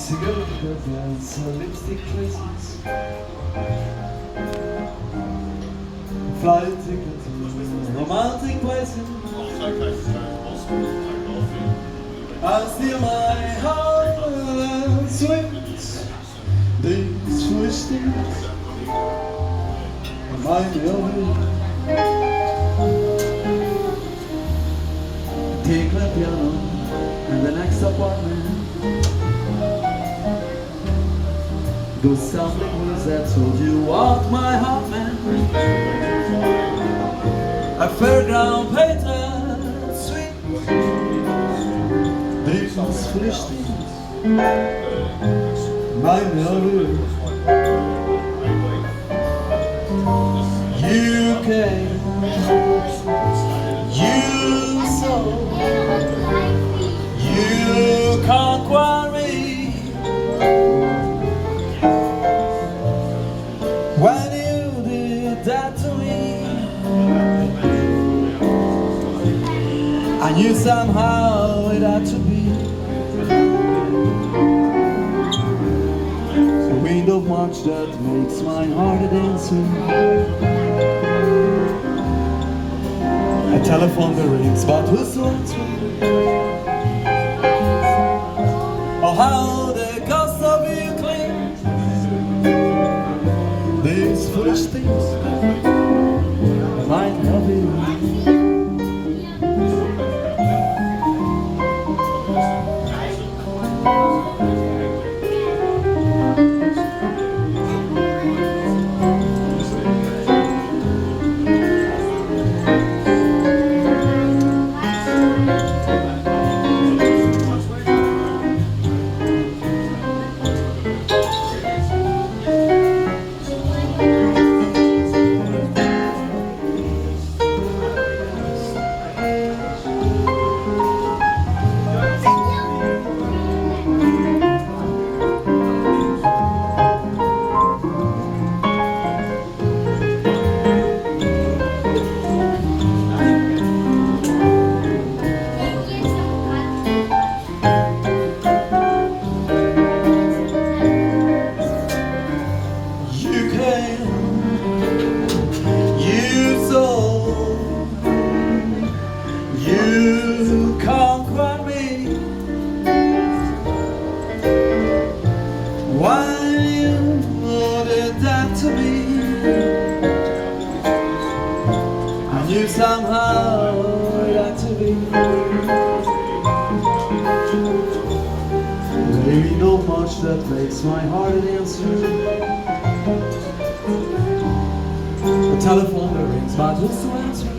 Cigarette dance, lipstick traces, flight ticket to romantic places. I steal my heart and swings. These foolish things remind me of you. Take my piano in the next apartment. Those sounding words that told you what my heart meant. A fairground painted sweet. These foolish things remind me of you. You came, you saw, you conquered me. When you did that to me, I knew somehow it had to be. The wind of March that makes my heart a dancer. A telephone that rings, but who's to answer? Oh, how the cost of you cling. These foolish things remind me of you. You conquered me. Why you did that to me? I knew somehow it had to be. There ain't no much that makes my heart answer. The telephone that rings, but who's to answer?